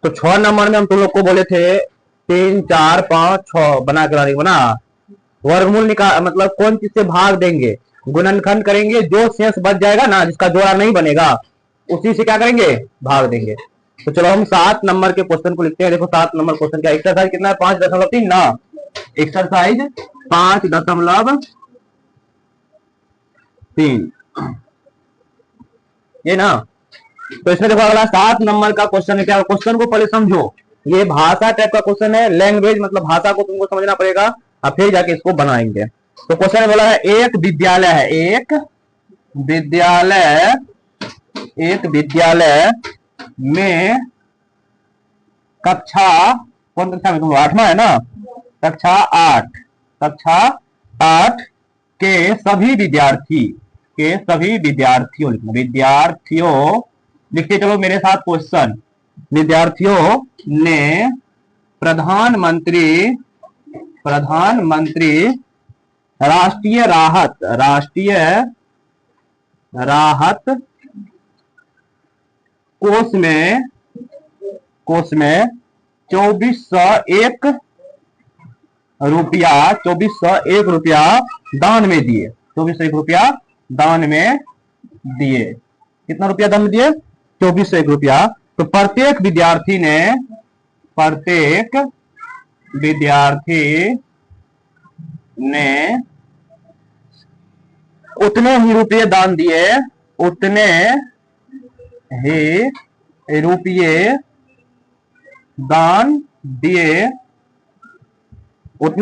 तो 6 नंबर में हम तुम लोग को बोले थे 3 4 5 6 बना के लाने बना वर्गमूल निकाल, मतलब कौन चीज से भाग देंगे, गुणनखंड करेंगे, जो शेष बच जाएगा ना जिसका जोड़ा नहीं बनेगा उसी से क्या करेंगे, भाग देंगे। तो चलो हम 7 नंबर के क्वेश्चन को लिखते हैं। देखो 7 नंबर क्वेश्चन क्या, एक्सरसाइज कितना है 5.3 ना, एक्सरसाइज 5.3 ये ना। तो इसमें देखो अगला 7 नंबर का क्वेश्चन है। क्या क्वेश्चन को पहले समझो, ये भाषा टाइप का क्वेश्चन है, लैंग्वेज मतलब भाषा को तुमको समझना पड़ेगा और फिर जाके इसको बनाएंगे। तो क्वेश्चन बोला है एक विद्यालय है, एक विद्यालय में कक्षा, कौन कक्षा में, तुम 8वां है ना, कक्षा 8 के सभी विद्यार्थियों लिखते चलो मेरे साथ क्वेश्चन। विद्यार्थियों ने प्रधानमंत्री राष्ट्रीय राहत कोष में 2401 रुपया दान में दिए, 2401 रुपया दान में दिए। कितना रुपया दान में दिए, 2401 रुपया। तो प्रत्येक विद्यार्थी ने उतने ही रुपये दान दिए, उतने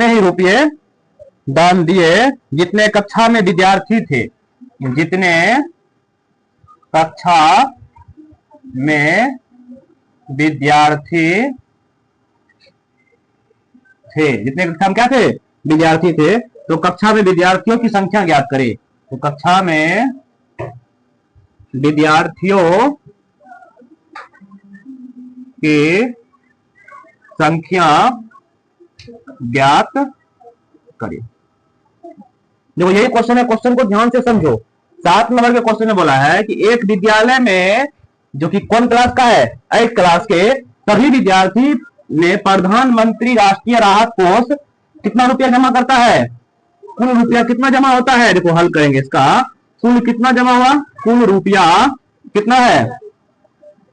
ही रुपये दान दिए जितने कक्षा में विद्यार्थी थे, जितने कक्षा में क्या थे, विद्यार्थी थे। तो कक्षा में विद्यार्थियों की संख्या ज्ञात करें। तो कक्षा में विद्यार्थियों की संख्या ज्ञात करें। देखो यही क्वेश्चन है, क्वेश्चन को ध्यान से समझो। 7 नंबर के क्वेश्चन में बोला है कि एक विद्यालय में, जो कि कौन क्लास का है, 8 क्लास के सभी विद्यार्थी ने प्रधानमंत्री राष्ट्रीय राहत कोष कितना रुपया जमा करता है, कुल रुपया कितना जमा होता है। देखो हल करेंगे इसका, कुल कितना जमा हुआ, कुल रुपया कितना है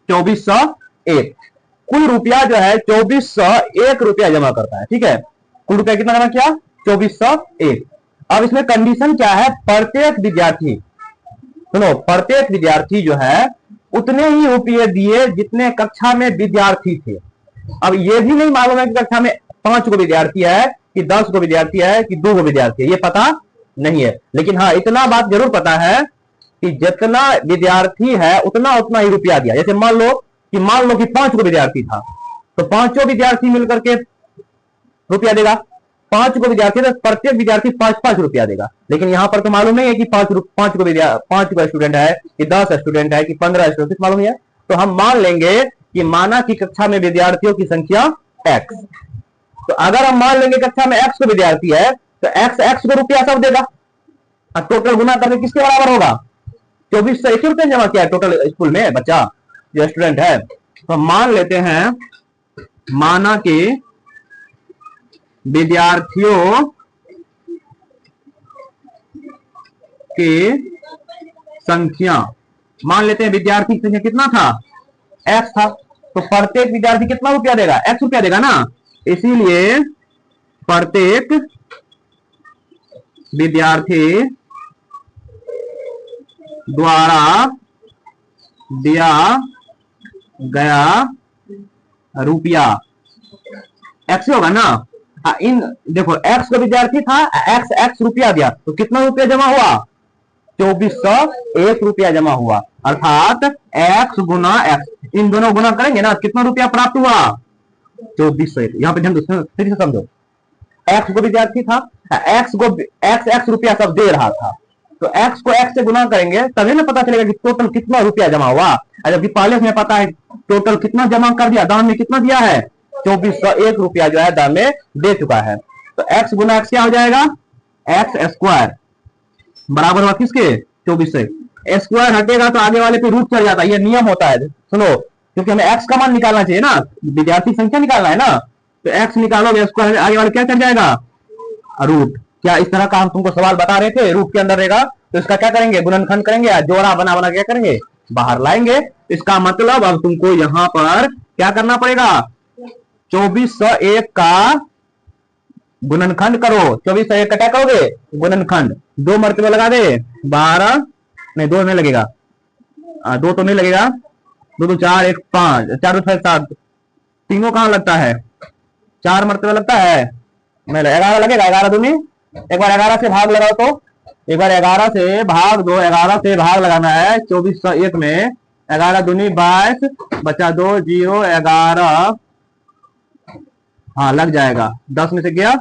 2401, कुल रुपया जो है 2401 रुपया जमा करता है। ठीक है, कुल रुपया कितना जमा किया 2401। अब इसमें कंडीशन क्या है, प्रत्येक विद्यार्थी, सुनो, प्रत्येक विद्यार्थी जो है उतने ही रुपये दिए जितने कक्षा में विद्यार्थी थे। अब ये भी नहीं मालूम है कि कक्षा में 5 को विद्यार्थी है कि 10 को विद्यार्थी है कि 2 को विद्यार्थी है, ये पता नहीं है। लेकिन हाँ इतना बात जरूर पता है कि जितना विद्यार्थी है उतना ही रुपया दिया। जैसे मान लो कि 5 को विद्यार्थी था, तो 5 विद्यार्थी मिलकर के रुपया देगा, 5 को विद्यार्थी, तो प्रत्येक विद्यार्थी 5-5 रुपया देगा। लेकिन यहां पर तो मालूम नहीं है कि 5 को स्टूडेंट है कि 10 स्टूडेंट है कि 15 स्टूडेंट, मालूम है। तो हम मान लेंगे कि माना कि कक्षा में विद्यार्थियों की संख्या x, तो अगर हम मान लेंगे कक्षा में x को विद्यार्थी है तो x को रुपया सब देगा, और टोटल गुना करके किसके बराबर होगा, 2401 रुपया जमा किया टोटल स्कूल में बच्चा जो स्टूडेंट है। तो मान लेते हैं, माना कि विद्यार्थियों की संख्या, मान लेते हैं विद्यार्थी की संख्या कितना था, x था, तो प्रत्येक विद्यार्थी कितना रुपया देगा, x रुपया देगा ना। इसीलिए प्रत्येक विद्यार्थी द्वारा दिया गया रुपया x होगा ना। इन देखो x का विद्यार्थी था, x रुपया दिया, तो कितना रुपया जमा हुआ, 2401 रुपया जमा हुआ। अर्थात x गुना x, इन दोनों गुना करेंगे ना, कितना रुपया प्राप्त हुआ, 2401। यहां पे ध्यान फिर से समझो, x को विद्यार्थी था, x रुपया सब दे रहा था, तो x को x से गुना करेंगे तभी ना पता चलेगा कि टोटल कितना रुपया जमा हुआ। जबकि पहले में पता है टोटल कितना जमा कर दिया, दान में कितना दिया है, 2401 रुपया जो है दान में दे चुका है। तो x गुना x क्या हो जाएगा, x स्क्वायर बराबर हुआ किसके, 2401। स्क्वायर हटेगा तो आगे वाले पे रूट चल जाता है, ये नियम होता है। सुनो, क्योंकि हमें एक्स का मान निकालना चाहिए ना, विद्यार्थी संख्या निकालना है ना, तो एक्स निकालोगे उसको आगे वाले क्या कर जाएगा, रूट। क्या इस तरह का हम तुमको सवाल बता रहे थे, रूट के अंदर रहेगा तो इसका क्या करेंगे, गुणनखंड करेंगे या जोड़ा बना बना क्या करेंगे, बाहर लाएंगे। इसका मतलब अब तुमको यहां पर क्या करना पड़ेगा, 2401 का गुणनखंड करो। 2401 का क्या करोगे, गुणनखंड। 2 मरतबे लगा दे, 12 नहीं 2 नहीं लगेगा, 2 तो नहीं लगेगा, 2 तो 4 1 5 4 2 7, तीनों कहां लगता है, 4 मरतबे लगता है, नहीं 11 लगेगा, 11 दूनी, एक बार 11 से भाग लगाओ तो, एक बार 11 से भाग दो, 11 से भाग लगाना है 2401 में, 11 दूनी 22 बचा 2 0 11, हाँ लग जाएगा। 10 में से गया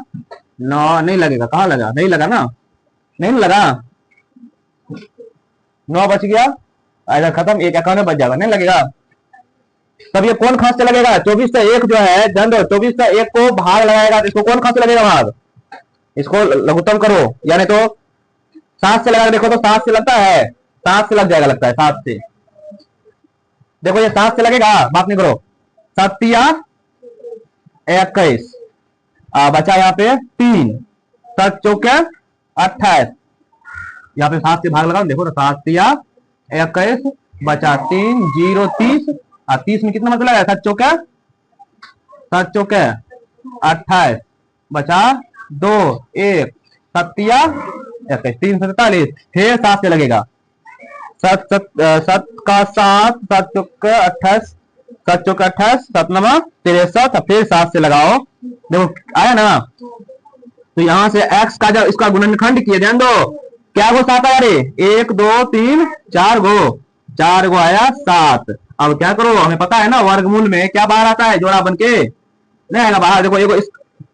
9, नहीं लगेगा, कहाँ लगा, नहीं लगा ना, नहीं लगा, 9 बच गया, इधर खत्म, एक अकाउंट में बच जाएगा, नहीं लगेगा। तब ये कौन खास से लगेगा, 24 से 1 जो है, ध्यान दो 24 से 1 को भाग लगाएगा तो इसको कौन खास से लगेगा भाग, इसको लघुत्तम करो, यानी तो 7 से लगा देखो तो 7 से लगता है, 7 से लग जाएगा, लगता है 7 से, देखो ये 7 से लगेगा, बात नहीं करो, 7 या 21, बचा यहाँ पे 3, 7 चौके 28, यहाँ पे 7 से भाग लगाओ, देखो तो 7 या 21 बचा 3 0 30, 30 में कितना मतलब है, 7 चौके 28 बचा 2 1 7 या 21, 3 से 47, फिर 7 से लगेगा, 7 का 7 7 चौके 28, 7 चौके 28 7 नमा 63, फिर 7 से लगाओ, देखो आया ना। तो यहां से x का जब इसका गुणनखंड किए, ध्यान दो क्या गो 7 आया रे, 1 2 3 4 गो आया 7। अब क्या करो, हमें पता है ना वर्गमूल में क्या बाहर आता है, जोड़ा बन के नहीं आएगा बाहर, देखो एगो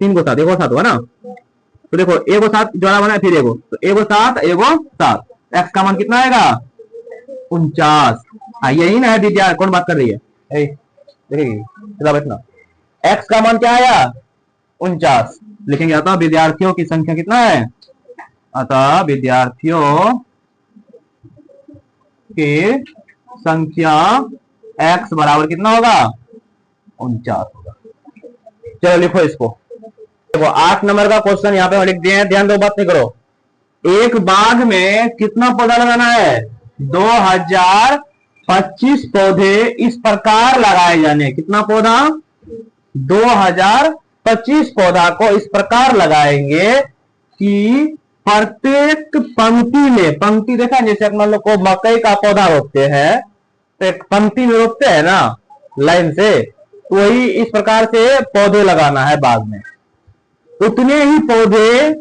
3 गो 7 एगो 7 हुआ ना, तो देखो एगो 7 जोड़ा बना, फिर एगो, तो एगो 7 एगो 7, x का मान कितना आएगा 49। यही ना है दीदी, कौन बात कर रही है, देखिए बैठना, x का मान क्या आया 49, लिखेंगे। अतः विद्यार्थियों की संख्या कितना है, अतः विद्यार्थियों की संख्या x बराबर कितना होगा 49 होगा। चलो लिखो इसको, देखो 8 नंबर का क्वेश्चन यहाँ पे हम लिख दिए हैं, ध्यान दो, बात नहीं करो। एक बाग में कितना पौधा लगाना है, 2025 पौधे इस प्रकार लगाए जाने, कितना पौधा 2025 पौधा को इस प्रकार लगाएंगे कि प्रत्येक पंक्ति में, पंक्ति देखा जैसे अपना लोग को मकई का पौधा रोपते हैं तो एक पंक्ति में रोपते हैं ना लाइन से, तो वही इस प्रकार से पौधे लगाना है बाग में। उतने ही पौधे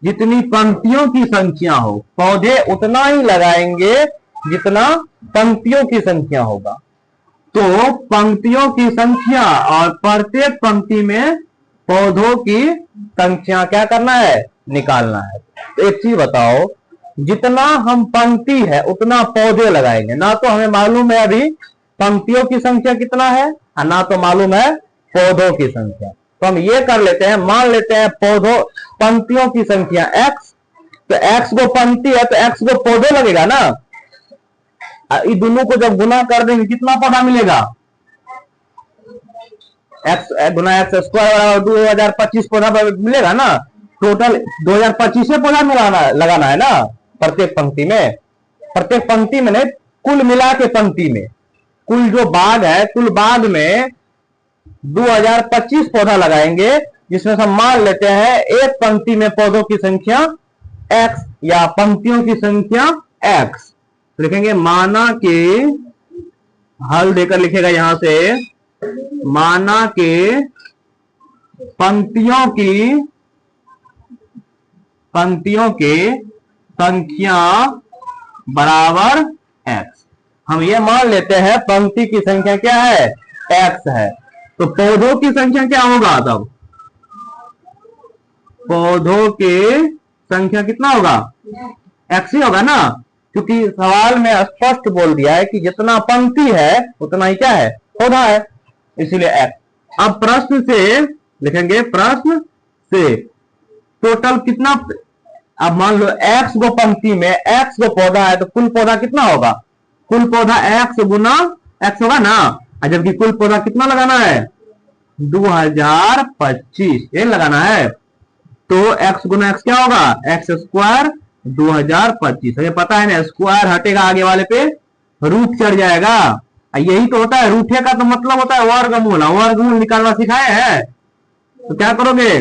जितनी पंक्तियों की संख्या हो, पौधे उतना ही लगाएंगे जितना पंक्तियों की संख्या होगा। तो पंक्तियों की संख्या और प्रत्येक पंक्ति में पौधों की संख्या क्या करना है, निकालना है। तो एक चीज बताओ, जितना हम पंक्ति है उतना पौधे लगाएंगे, ना तो हमें मालूम है अभी पंक्तियों की संख्या कितना है और ना तो मालूम है पौधों की संख्या। तो हम ये कर लेते हैं, मान लेते हैं पौधों पंक्तियों की संख्या x, तो x को पंक्ति है तो x को पौधे लगेगा ना, इन दोनों को जब गुना कर देंगे कितना पौधा मिलेगा, x गुना x स्क्वायर 2025 पौधा मिलेगा ना, टोटल 2025 पौधा लगाना है ना प्रत्येक पंक्ति में, प्रत्येक पंक्ति में नहीं, कुल मिला के पंक्ति में, कुल जो बाग है कुल बाग में 2025 पौधा लगाएंगे, जिसमें हम मान लेते हैं एक पंक्ति में पौधों की संख्या x या पंक्तियों की संख्या x। लिखेंगे माना कि, हल देकर लिखेगा यहां से, माना कि पंक्तियों की संख्या बराबर x। हम ये मान लेते हैं पंक्ति की संख्या क्या है, x है, तो पौधों की संख्या क्या होगा, तब पौधों की संख्या कितना होगा, x ही होगा ना, क्योंकि सवाल में स्पष्ट बोल दिया है कि जितना पंक्ति है उतना ही क्या है, पौधा है, इसीलिए x। अब प्रश्न से लिखेंगे, प्रश्न से टोटल कितना, अब मान लो x को पंक्ति में, x को पौधा है, तो कुल पौधा कितना होगा, कुल पौधा x गुना x होगा ना, जबकि कुल पौधा कितना लगाना है 2025, ये लगाना है। तो x गुना x क्या होगा एक्स स्क्वायर 2025। हमें पता है ना स्क्वायर हटेगा आगे वाले पे रूट चढ़ जाएगा। यही तो होता है रूठे का तो मतलब होता है वर्गमूल। वर्गमूल निकालना सिखाए हैं तो क्या करोगे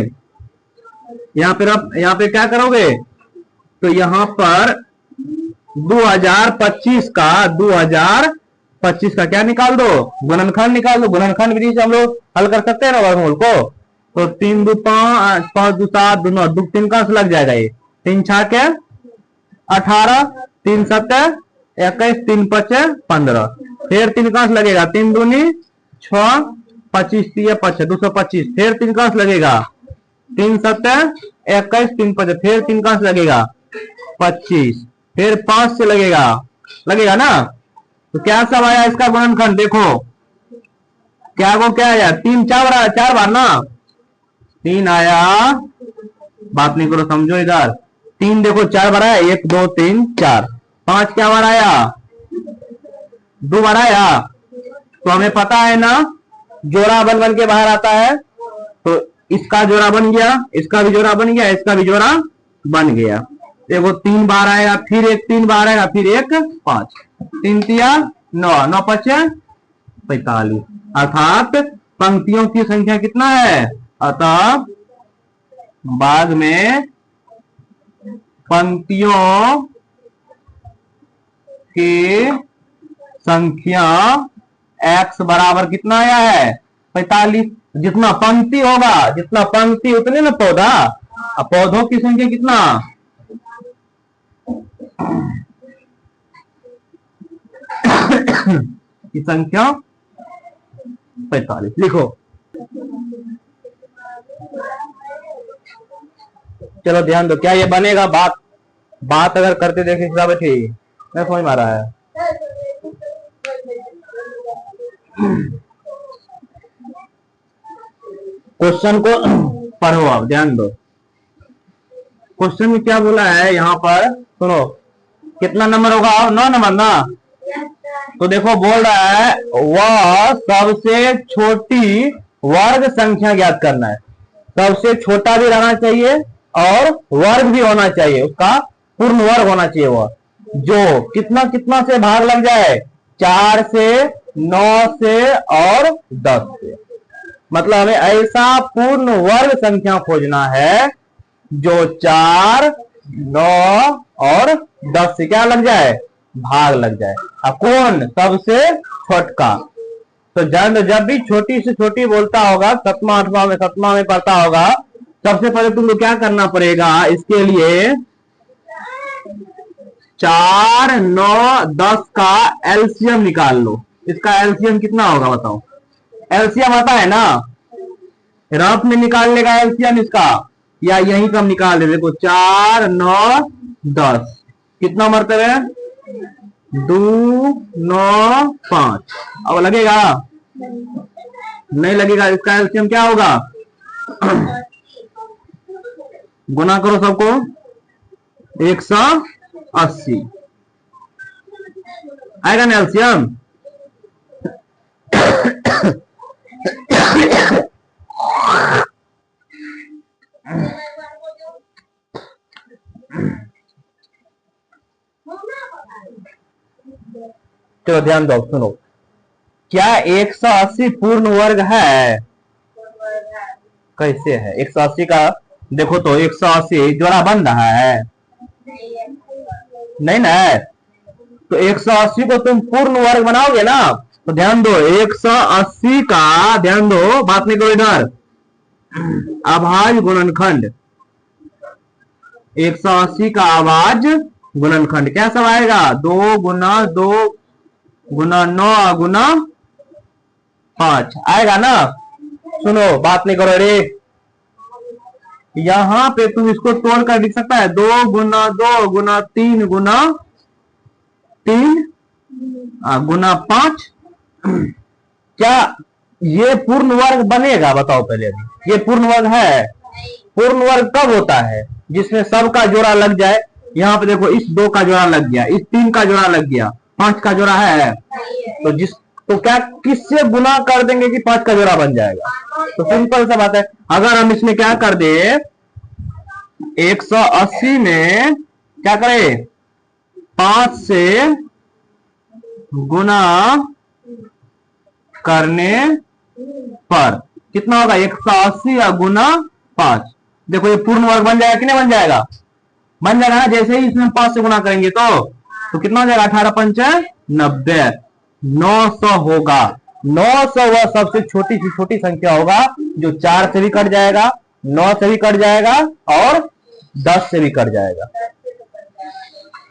यहाँ पे क्या करोगे तो यहाँ पर 2025 का क्या निकाल दो गुणनखंड निकाल दो। गुणनखंड विधि से हम लोग हल कर सकते हैं ना वर्गमूल को। तो 3 2 5 5 2 7 2 9 2 3 का लग जाएगा। ये 3 6 के 18 3 7 21 3 5 15 फिर 3 का लगेगा 3 दूनी 6 25 25 225 फिर 3 का लगेगा 3 7 21 3 5 फिर 3 का लगेगा 25 फिर 5 से लगेगा ना। तो क्या सब आया इसका गुणनखंड देखो क्या आया 3 4 बार ना 3 आया। बात नहीं करो समझो इधर 3 देखो 4 बार आया 1 2 3 4 5 क्या बार आया 2 बार आया। तो हमें पता है ना जोड़ा बन के बाहर आता है। तो इसका जोड़ा बन गया इसका भी जोड़ा बन गया इसका भी जोड़ा बन गया। देखो 3 बार आएगा फिर एक 3 बार आएगा फिर एक 5 3 तिया 9 9 5 45 अर्थात पंक्तियों की संख्या कितना है। अतः बाद में पंक्तियों की संख्या x बराबर कितना आया है 45। जितना पंक्ति होगा जितना पंक्ति उतने ना पौधा। अब पौधों की संख्या कितना की संख्या 45 लिखो। चलो ध्यान दो क्या ये बनेगा। बात अगर करते देखे हिसाब ठीक मैं समझ में आ रहा है। क्वेश्चन को पढ़ो आप ध्यान दो। क्वेश्चन में क्या बोला है यहाँ पर सुनो कितना नंबर होगा 9 नंबर ना। तो देखो बोल रहा है वह सबसे छोटी वर्ग संख्या ज्ञात करना है। सबसे छोटा भी रहना चाहिए और वर्ग भी होना चाहिए उसका पूर्ण वर्ग होना चाहिए। वह जो कितना से भाग लग जाए 4 से 9 से और 10 से। मतलब हमें ऐसा पूर्ण वर्ग संख्या खोजना है जो 4 9 और 10 से क्या लग जाए भाग लग जाए। अब कौन सबसे छोटका। तो जब भी छोटी से छोटी बोलता होगा 7वां में पढ़ता होगा सबसे पहले तुमको क्या करना पड़ेगा इसके लिए 4 9 10 का एलसीएम निकाल लो। इसका एलसीएम कितना होगा बताओ। एलसीएम आता है ना रफ में निकाल लेगा एलसीएम इसका या यही कम निकाल दे। देखो 4 9 10 कितना मरतब है 2 9 5। अब लगेगा नहीं लगेगा। इसका एलसीएम क्या होगा गुना करो सबको 180 आएगा ना एलसीएम। चलो ध्यान दो सुनो क्या 180 पूर्ण वर्ग है। कैसे है 180 का देखो तो 180 जोड़ा बन रहा है नहीं ना। तो 180 को तुम पूर्ण वर्ग बनाओगे ना। तो ध्यान दो 180 का ध्यान दो बात नहीं करो इधर अभाज्य गुणनखंड 180 का अभाज्य गुणनखंड क्या सब आएगा 2 गुना 2 गुना 9 गुना 5 आएगा ना। सुनो बात नहीं करो रे यहां पे तुम इसको तोड़ कर लिख सकता है 2 गुना 2 गुना 3 गुना 3 गुना 5। क्या ये पूर्ण वर्ग बनेगा बताओ पहले। ये पूर्ण वर्ग है। पूर्ण वर्ग कब होता है जिसमें सबका जोड़ा लग जाए। यहाँ पे देखो इस 2 का जोड़ा लग गया इस 3 का जोड़ा लग गया 5 का जोड़ा है। तो जिस तो क्या किससे गुना कर देंगे कि 5 का जोड़ा बन जाएगा? तो सिंपल सा बात है, अगर हम इसमें क्या कर दे 180 में क्या करें 5 से गुना करने पर कितना होगा 180 या गुना 5। देखो ये पूर्ण वर्ग बन जाएगा कि नहीं बन जाएगा? बन जाएगा ना। जैसे ही इसमें 5 से गुना करेंगे तो कितना हो जाएगा 18 पंचे 90, 900 होगा। 900 वह सबसे छोटी सी छोटी संख्या होगा जो 4 से भी कट जाएगा, 9 से भी कट जाएगा और 10 से भी कट जाएगा।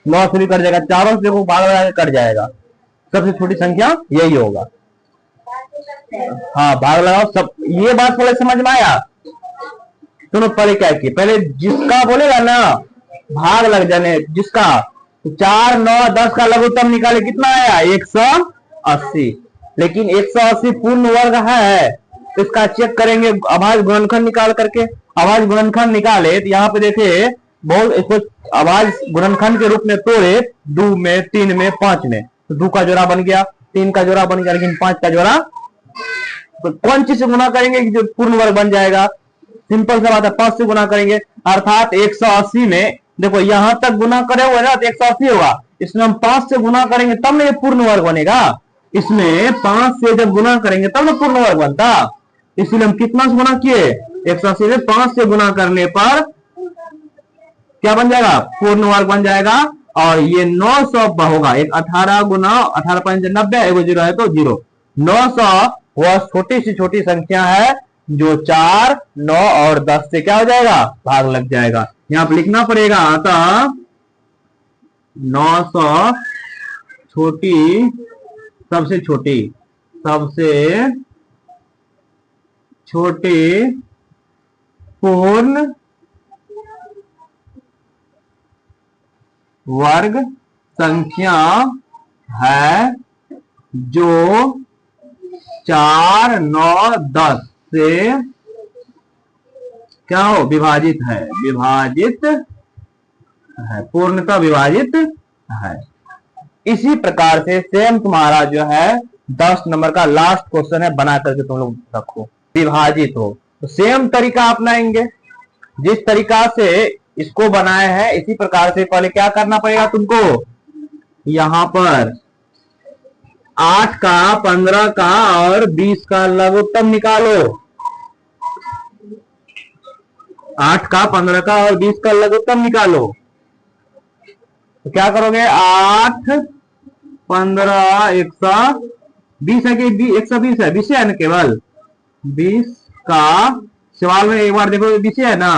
9 से भी कट जाएगा, चारों से भाग लगा के कट जाएगा। सबसे छोटी संख्या यही होगा। हाँ भाग लगाओ सब। ये बात पहले समझ में आया? सुनो पहले क्या किए, पहले जिसका बोलेगा ना भाग लग जाने जिसका, तो 4, 9, 10 का लघुत्तम निकाले कितना आया 180। लेकिन 180 पूर्ण वर्ग है तो इसका चेक करेंगे अभाज्य गुणनखंड निकाल करके। अभाज्य गुणनखंड निकाले तो यहाँ पे देखे बहुत इसको अभाज्य गुणनखंड के रूप में तोड़े 2 में 3 में 5 में, तो 2 का जोड़ा बन गया, 3 का जोड़ा बन गया, लेकिन 5 का जोड़ा। तो कौन चीज से गुना करेंगे कि जो पूर्ण वर्ग बन जाएगा? सिंपल सा बात है 5 से गुना करेंगे, अर्थात 180 में देखो यहां तक गुना करे हुए ना तो 180 होगा, इसमें हम 5 से गुना करेंगे तब ना ये पूर्ण वर्ग बनेगा। इसमें 5 से जब गुना करेंगे तब ना पूर्ण वर्ग बनता। इसलिए हम कितना से गुना किए 180 से 5 से गुना करने पर क्या बन जाएगा पूर्ण वर्ग बन जाएगा। और ये 900 होगा, एक 18 गुना 18 5 90, एगो जीरो है तो जीरो। 900 वह छोटी सी छोटी संख्या है जो 4, 9 और 10 से क्या हो जाएगा भाग लग जाएगा। यहां पर लिखना पड़ेगा अतः 900 छोटी सबसे छोटी पूर्ण वर्ग संख्या है जो 4, 9, 10 से क्या हो विभाजित है, पूर्णतः विभाजित है। इसी प्रकार से सेम तुम्हारा जो है 10 नंबर का लास्ट क्वेश्चन है, बना करके तुम लोग रखो विभाजित हो। तो सेम तरीका अपनाएंगे, जिस तरीका से इसको बनाए हैं इसी प्रकार से पहले क्या करना पड़ेगा तुमको, यहां पर 8 का 15 का और 20 का लघुत्तम निकालो। 8 का 15 का और 20 का लघुत्तम निकालो। तो क्या करोगे 8 15 120 है कि 120 है, 20 है ना, केवल 20 का सवाल में एक बार देखो 20 है ना,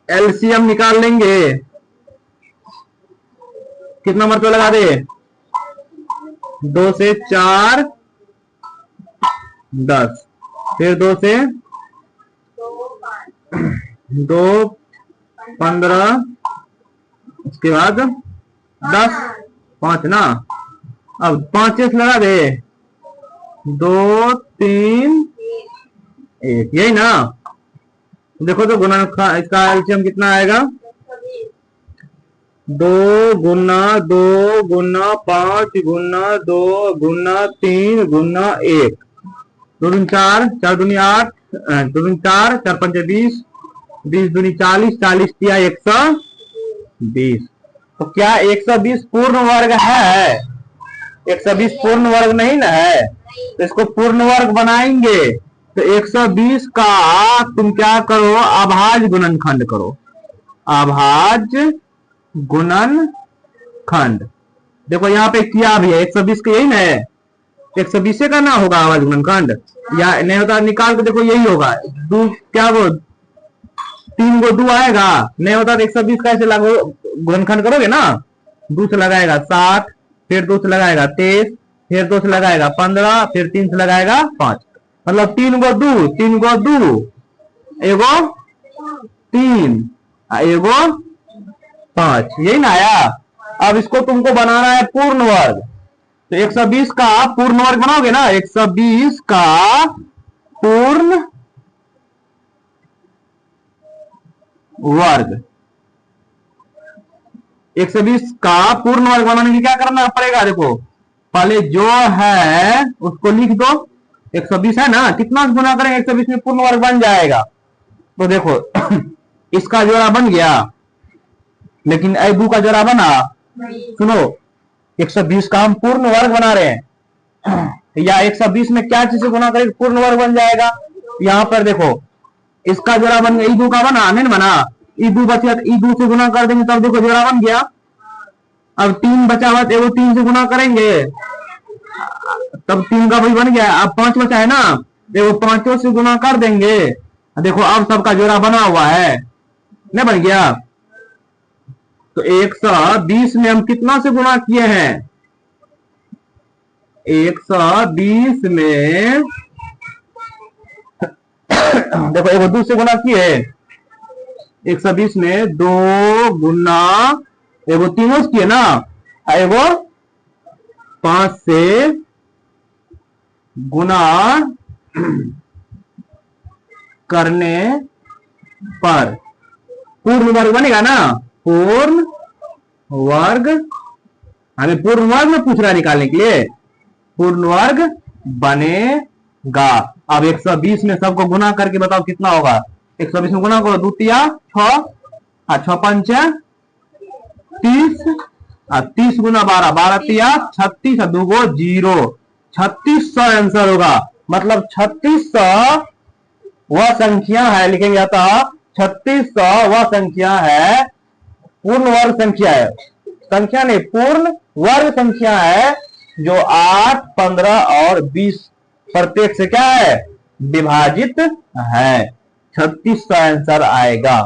एलसीएम निकाल लेंगे। कितना मरतबा लगा दे 2 से 4 10, फिर 2 से 2 15, उसके बाद 10 5 ना। अब 5 से लगा दे 2 3 1, यही ना। देखो तो गुना इसका एलसीएम कितना आएगा 2 गुना 2 गुना 5 गुना 2 गुना 3 गुना 1, 2 दूनी 4, 4 दूनी 8, 2 दूनी 4, 4 पंचे 20, 20 दूनी 40, 40 दिया 120। तो क्या 120 पूर्ण वर्ग है? 120 पूर्ण वर्ग नहीं ना है, तो इसको पूर्ण वर्ग बनाएंगे। तो 120 का तुम क्या करो अभाज्य गुणनखंड करो, अभाज्य गुणनखंड। देखो यहाँ पे किया भी है 120 का, यही ना है 120 से करना होगा अभाज्य गुणनखंड, या नहीं होता निकाल के देखो यही होगा। दो क्या वो 3 को 2 आएगा, नहीं होता तो 120 का ऐसे लागू गुणनखंड करोगे ना, 2 से लगाएगा 7, फिर 2 से लगाएगा 23, फिर 2 से लगाएगा 15, फिर 3 से लगाएगा 5, मतलब 3 को 2 एगो 3 एगो 5, यही ना आया। अब इसको तुमको बनाना है पूर्ण वर्ग, तो 120 का पूर्ण वर्ग बनाओगे ना, 120 का पूर्ण वर्ग, 120 का पूर्ण वर्ग बनाने के लिए क्या करना पड़ेगा, देखो पहले जो है उसको लिख दो। 120 है ना, कितना से गुना करेंगे 120 में पूर्ण वर्ग बन जाएगा। तो देखो इसका जोड़ा बन गया, लेकिन अबू का जोड़ा बना। सुनो 120 का हम पूर्ण वर्ग बना रहे हैं, या 120 में क्या चीज से गुना करेंगे पूर्ण वर्ग बन जाएगा। यहां पर देखो इसका जोड़ा बन गया, ईदू का बना नहीं बना, ईदू बचा तो ईदू से गुना कर देंगे तब देखो जोड़ा बन गया। अब 3 बचा हुआ तो 3 से गुना करेंगे तब 3 का भी बन गया। अब 5 बचा है ना, देखो 5 से गुना कर देंगे, देखो अब सबका जोड़ा बना हुआ है, नहीं बन गया। तो 120 में हम कितना से गुना किए हैं, 120 में देखो 1 2 से गुना किए, 120 में 2 गुना 3 किए ना, 5 से गुना करने पर पूर्ण वर्ग बनेगा ना। पूर्ण वर्ग, हमें पूर्ण वर्ग में पूछ रहा है निकालने के लिए, पूर्ण वर्ग बनेगा। अब 120 में सबको गुना करके बताओ कितना होगा। 120 में गुना करो, 2 तिया 6, 6 5 30, 30 गुना 12, 12 तिया 36, 2 गो 0, 3600 आंसर होगा। मतलब 3600 वह संख्या है, लिखेंगे आता 3600 वह संख्या है, पूर्ण वर्ग संख्या है, संख्या नहीं पूर्ण वर्ग संख्या है, जो 8, 15 और 20 प्रत्येक से क्या है, विभाजित है। 3600 आंसर आएगा।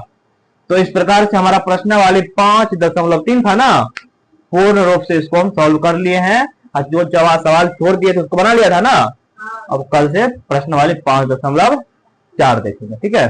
तो इस प्रकार से हमारा प्रश्न वाले 5.3 था ना, पूर्ण रूप से इसको हम सॉल्व कर लिए हैं। और जो सवाल छोड़ दिए थे उसको बना लिया था ना। अब कल से प्रश्न वाले 5.4 देखेंगे, ठीक है।